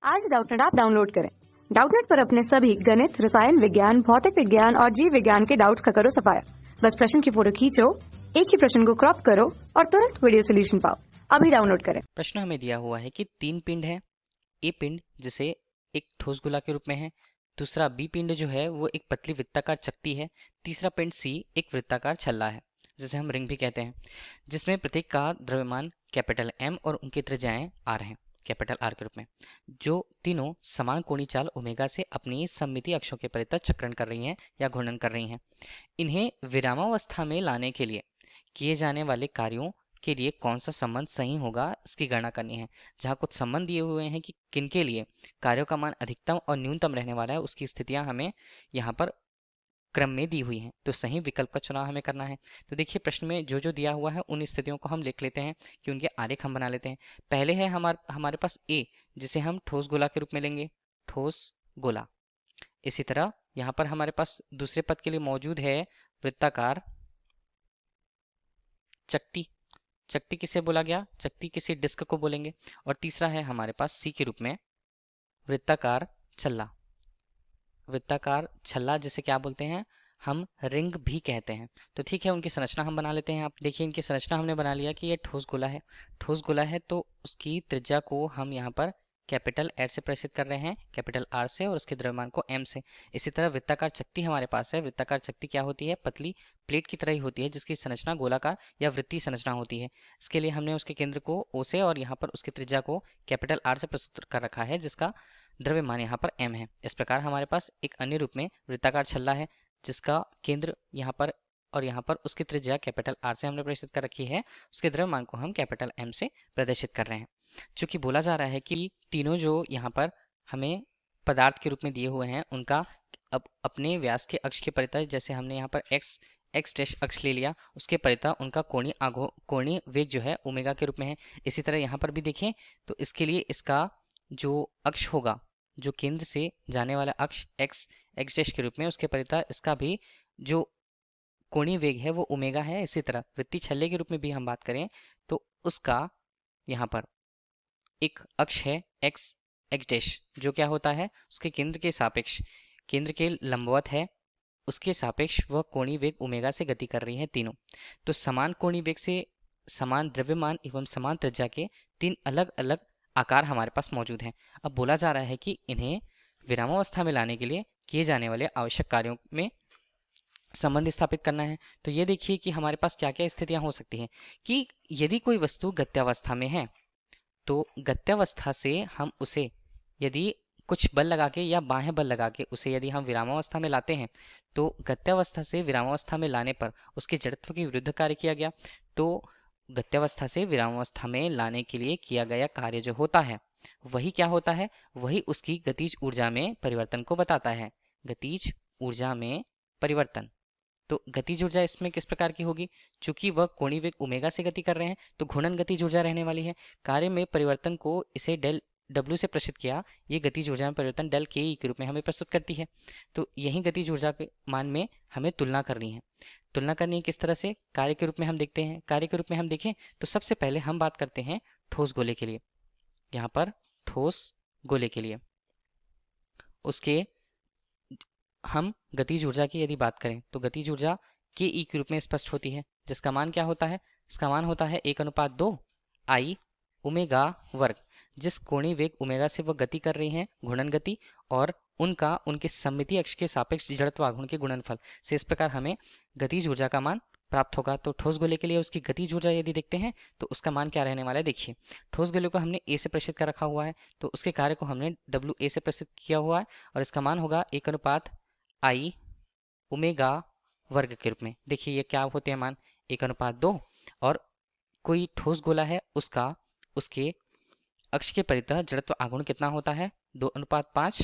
आज Doubtnut app download करें। Doubtnut पर अपने सभी गणित, रसायन विज्ञान, भौतिक विज्ञान और जीव विज्ञान के डाउट्स का करो सफाया। बस प्रश्न की फोटो खींचो, एक ही प्रश्न को क्रॉप करो और तुरंत वीडियो सोल्यूशन पाओ। अभी डाउनलोड करें। प्रश्न हमें दिया हुआ है कि 3 पिंड है। ए पिंड जिसे एक ठोस गोला के रूप में है, दूसरा बी पिंड जो है वो एक पतली वृत्ताकार चकती है, तीसरा पिंड सी एक वृत्ताकार छल्ला है जिसे हम रिंग भी कहते हैं, जिसमें प्रत्येक का द्रव्यमान कैपिटल एम और उनकी त्रिज्याएं आर हैं कैपिटल आर के रूप में, जो तीनों समान कोणीय चाल ओमेगा से अपनी सममितीय अक्षों के परितः चक्रण कर रही हैं या घूर्णन कर रही हैं। इन्हें विरामावस्था में लाने के लिए किए जाने वाले कार्यों के लिए कौन सा संबंध सही होगा इसकी गणना करनी है। जहाँ कुछ संबंध दिए हुए हैं कि किनके लिए कार्यों का मान अधिकतम और न्यूनतम रहने वाला है, उसकी स्थितियां हमें यहाँ पर क्रम में दी हुई हैं, तो सही विकल्प का चुनाव हमें करना है। तो देखिए प्रश्न में जो जो दिया हुआ है उन स्थितियों को हम लिख लेते हैं कि उनके आरेख हम बना लेते हैं। पहले है हमारे पास ए, जिसे हम ठोस गोला के रूप में लेंगे, ठोस गोला। इसी तरह यहाँ पर हमारे पास दूसरे पद के लिए मौजूद है वृत्ताकार चकती। चकती किसे बोला गया? चकती किसी डिस्क को बोलेंगे। और तीसरा है हमारे पास सी के रूप में वृत्ताकार छल्ला। वृत्ताकार छल्ला जिसे क्या बोलते हैं? हम रिंग भी कहते हैं। तो ठीक है, उनकी संरचना हम बना लेते हैं। आप देखिए इनकी संरचना हमने बना लिया कि ये ठोस गोला है। ठोस गोला है तो उसकी त्रिज्या को हम यहाँ पर कैपिटल आर से प्रदर्शित कर रहे हैं, कैपिटल आर से, और उसके द्रव्यमान को एम से। इसी तरह वृत्ताकार चकती हमारे पास है। वृत्ताकार चकती क्या होती है? पतली प्लेट की तरह ही होती है जिसकी संरचना गोलाकार या वृत्तीय संरचना होती है। इसके लिए हमने उसके केंद्र को ओ से और यहाँ पर उसकी त्रिज्या को कैपिटल आर से प्रस्तुत कर रखा है, जिसका द्रव्यमान यहाँ पर m है। इस प्रकार हमारे पास एक अन्य रूप में वृत्ताकार छल्ला है जिसका केंद्र यहाँ पर और यहाँ पर उसकी त्रिज्या कैपिटल आर से हमने प्रदर्शित कर रखी है, उसके द्रव्यमान को हम कैपिटल एम से प्रदर्शित कर रहे हैं। चूंकि बोला जा रहा है कि तीनों जो यहाँ पर हमें पदार्थ के रूप में दिए हुए हैं उनका अब अपने व्यास के अक्ष के परितः, जैसे हमने यहाँ पर एक्स डैश अक्ष ले लिया, उसके परितः उनका कोणीय वेग जो है ओमेगा के रूप में है। इसी तरह यहाँ पर भी देखें तो इसके लिए इसका जो अक्ष होगा, जो केंद्र से जाने वाला अक्ष एक्स डैश के रूप में, उसके परितः इसका भी जो कोणीय वेग है वो ओमेगा है। इसी तरह वृत्तीय छल्ले के रूप में भी हम बात करें तो उसका यहाँ पर एक अक्ष है एक्स एक्स डैश, जो क्या होता है? उसके केंद्र के सापेक्ष, केंद्र के लंबवत है, उसके सापेक्ष वह कोणीय वेग ओमेगा से गति कर रही है तीनों। तो समान कोणीय वेग से समान द्रव्यमान एवं समान त्रिज्या के तीन अलग अलग आकार हमारे पास मौजूद हैं। अब बोला जा रहा है कि इन्हें विरामावस्था में लाने के लिए किए जाने वाले आवश्यक कार्यों में संबंध स्थापित करना है। तो ये देखिए कि हमारे पास क्या क्या स्थितियां हो सकती हैं कि यदि कोई वस्तु गत्यावस्था में है तो गत्यावस्था से हम उसे यदि कुछ बल लगा के या बाह्य बल लगा के उसे यदि हम विरामावस्था में लाते हैं तो गत्यावस्था से विरामावस्था में लाने पर उसके जड़त्व के विरुद्ध कार्य किया गया। तो गत्यावस्था से विरामावस्था में लाने के लिए किया गया कार्य जो होता है वही क्या होता है? वही उसकी गतिज ऊर्जा में परिवर्तन को बताता है। गतिज ऊर्जा में परिवर्तन। तो गतिज ऊर्जा इसमें किस प्रकार की होगी? चूंकि वह कोणीय वेग ओमेगा से गति कर रहे हैं तो घूर्णन गतिज ऊर्जा रहने वाली है। कार्य में परिवर्तन को इसे डेल डब्ल्यू से प्रस्तुत किया, ये गतिज ऊर्जा में परिवर्तन डेल के ई के रूप में हमें प्रस्तुत करती है। तो यही गतिज ऊर्जा के मान में हमें तुलना करनी है। तुलना करनी है किस तरह से? कार्य के रूप में हम देखते हैं। कार्य के रूप में हम देखें तो सबसे पहले हम बात करते हैं ठोस गोले के लिए। यहाँ पर ठोस गोले के लिए उसके हम गतिज ऊर्जा की यदि बात करें तो गतिज ऊर्जा के ई के रूप में स्पष्ट होती है, जिसका मान क्या होता है? इसका मान होता है 1:2 आई ओमेगा वर्ग। जिस कोणीय वेग ओमेगा से वह गति कर रही हैं घूर्णन गति, और उनका उनके सममितीय अक्ष के सापेक्ष जड़त्व आघूर्ण के गुणनफल से इस प्रकार हमें गतिज ऊर्जा का मान प्राप्त होगा। तो ठोस गोले के लिए उसकी गतिज ऊर्जा यदि देखते हैं तो उसका मान क्या रहने वाला है? देखिए ठोस गोले को हमने ए से प्रदर्शित कर रखा हुआ है तो उसके कार्य को हमने डब्ल्यू ए से प्रदर्शित किया हुआ है और इसका मान होगा 1:2 आई ओमेगा वर्ग के रूप में। देखिए ये क्या होते हैं मान? 1:2। और कोई ठोस गोला है उसका उसके अक्ष के परितः जड़त्व आघूर्ण कितना होता है? 2:5।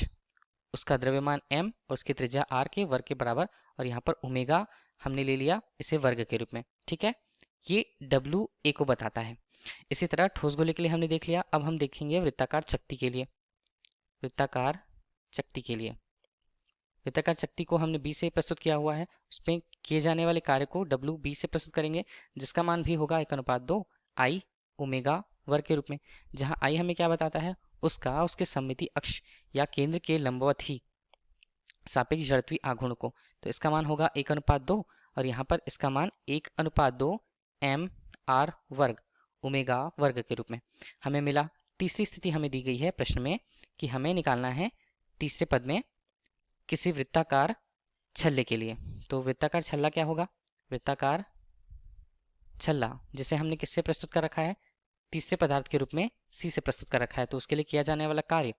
उसका द्रव्यमान m और उसकी त्रिज्या r के वर्ग के बराबर, और यहाँ पर ओमेगा हमने ले लिया इसे वर्ग के रूप में। ठीक है, ये डब्ल्यू ए को बताता है। इसी तरह ठोस गोले के लिए हमने देख लिया। अब हम देखेंगे वृत्ताकार चकती के लिए। वृत्ताकार चकती के लिए वृत्ताकार चकती को हमने बी से प्रस्तुत किया हुआ है, उसमें किए जाने वाले कार्य को डब्ल्यू बी से प्रस्तुत करेंगे, जिसका मान भी होगा 1:2 आई ओमेगा वर्ग के रूप में। जहां आई हमें क्या बताता है? उसका उसके सममिति अक्ष या केंद्र के लंबवत ही सापेक्ष जड़त्वीय आघूर्ण को। तो इसका मान होगा 1:2 और यहाँ पर इसका मान 1:2 m r वर्ग ओमेगा वर्ग के रूप में हमें मिला। तीसरी स्थिति हमें दी गई है प्रश्न में कि हमें निकालना है तीसरे पद में किसी वृत्ताकार छल्ले के लिए। तो वृत्ताकार छल्ला क्या होगा? वृत्ताकार छल्ला जिसे हमने किससे प्रस्तुत कर रखा है? तीसरे पदार्थ के रूप में C से प्रस्तुत कर रखा है। तो उसके लिए किया जाने वाला कार्य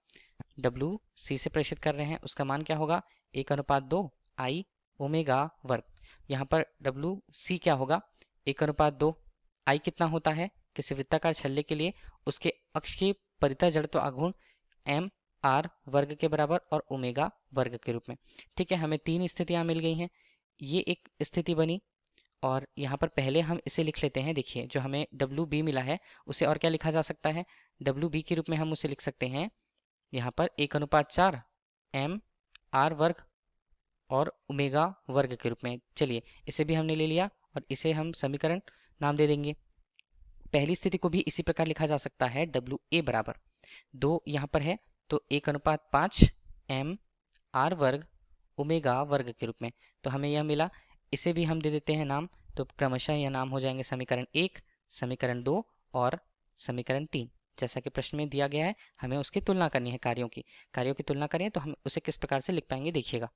W C से प्रेषित कर रहे हैं, उसका मान क्या होगा? 1:2 I ओमेगा वर्ग। यहाँ पर W C क्या होगा? 1:2 I कितना होता है किसी वृत्ताकार छल्ले के लिए? उसके अक्ष के परितः जड़त्व आघूर्ण m r वर्ग के बराबर और ओमेगा वर्ग के रूप में। ठीक है, हमें 3 स्थितियां मिल गई हैं। ये एक स्थिति बनी और यहाँ पर पहले हम इसे लिख लेते हैं। देखिए, जो हमें WB मिला है उसे और क्या लिखा जा सकता है? WB के रूप में हम उसे लिख सकते हैं यहाँ पर 1:4 m r वर्ग और ओमेगा वर्ग के रूप में। चलिए, इसे भी हमने ले लिया और इसे हम समीकरण नाम दे देंगे। पहली स्थिति को भी इसी प्रकार लिखा जा सकता है, WA बराबर 2 यहाँ पर है तो 1:5 m r वर्ग ओमेगा वर्ग के रूप में। तो हमें यह मिला, इसे भी हम दे देते हैं नाम। तो क्रमशः यह नाम हो जाएंगे समीकरण 1, समीकरण 2 और समीकरण 3। जैसा कि प्रश्न में दिया गया है, हमें उसकी तुलना करनी है। कार्यों की तुलना करें तो हम उसे किस प्रकार से लिख पाएंगे, देखिएगा।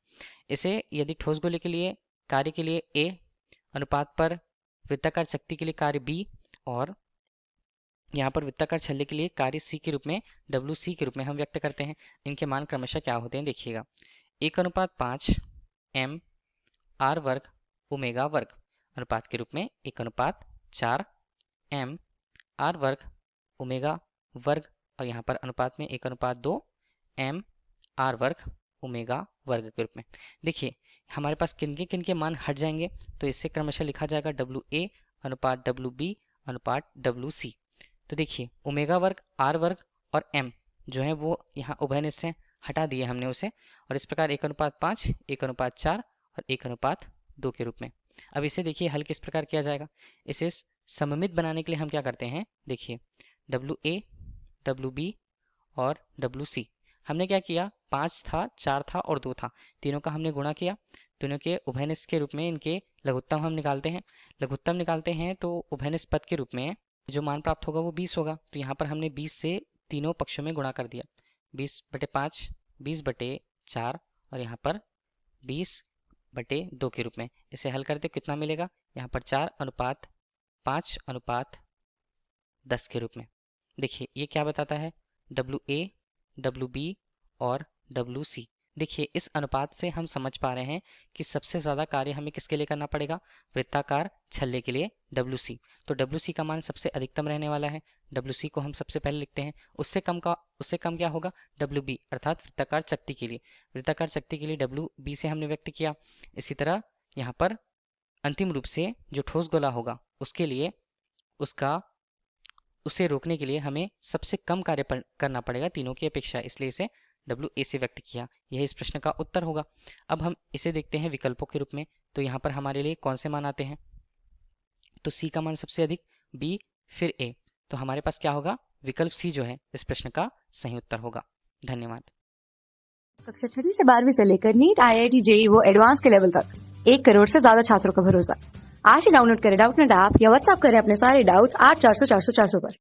इसे यदि ठोस गोले के लिए कार्य के लिए A अनुपात पर वृत्ताकार शक्ति के लिए कार्य B और यहाँ पर वृत्ताकार छल्ले के लिए कार्य C के रूप में WC के रूप में हम व्यक्त करते हैं। इनके मान क्रमशः क्या होते हैं, देखिएगा। 1:5 m r वर्ग ओमेगा वर्ग अनुपात के रूप में 1:4 m r वर्ग ओमेगा वर्ग और यहाँ पर अनुपात में 1:2 m r वर्ग ओमेगा वर्ग के रूप में। देखिए, हमारे पास किन के मान हट जाएंगे तो इसे क्रमशः लिखा जाएगा WA अनुपात WB अनुपात WC। तो देखिए, ओमेगा वर्ग, r वर्ग और m जो है वो यहाँ उभयनिष्ठ हैं, हटा दिए हमने उसे, और इस प्रकार 1:5, 1:4 और 1:2 के रूप में। अब इसे देखिए हल किस प्रकार किया जाएगा। इसे सममित बनाने के लिए हम क्या करते हैं, देखिए WA, WB और WC हमने क्या किया, 5 था, 4 था और 2 था, तीनों का हमने गुणा किया। तीनों के उभयनिष्ठ के रूप में इनके लघुत्तम हम निकालते हैं। तो उभयनिष्ठ पद के रूप में जो मान प्राप्त होगा वो 20 होगा। तो यहाँ पर हमने 20 से तीनों पक्षों में गुणा कर दिया, 20/5, 20/4 और यहाँ पर 20/2 के रूप में। इसे हल करते कितना मिलेगा, यहाँ पर 4:5:10 के रूप में। देखिए, ये क्या बताता है, WA, WB और WC। देखिए, इस अनुपात से हम समझ पा रहे हैं कि सबसे ज़्यादा कार्य हमें किसके लिए करना पड़ेगा, वृत्ताकार छल्ले के लिए WC। तो WC का मान सबसे अधिकतम रहने वाला है, WC को हम सबसे पहले लिखते हैं। उससे कम क्या होगा, WB अर्थात वृत्ताकार शक्ति के लिए। WB से हमने व्यक्त किया। इसी तरह यहाँ पर अंतिम रूप से जो ठोस गोला होगा उसके लिए उसे रोकने के लिए हमें सबसे कम कार्य करना पड़ेगा तीनों की अपेक्षा, इसलिए इसे WA से व्यक्त किया। यह इस प्रश्न का उत्तर होगा। अब हम इसे देखते हैं विकल्पों के रूप में। तो यहाँ पर हमारे लिए कौन से मान आते हैं, तो C का मान सबसे अधिक, B फिर A। तो हमारे पास क्या होगा, विकल्प C जो है इस प्रश्न का सही उत्तर होगा। धन्यवाद। कक्षा 6 से 12वीं से लेकर नीट, IIT, JEE वो एडवांस के लेवल तक 1 करोड़ से ज्यादा छात्रों का भरोसा। आज ही डाउनलोड करें डाउटनेट ऐप या व्हाट्सएप करें अपने सारे डाउट्स 8400 400 400 पर।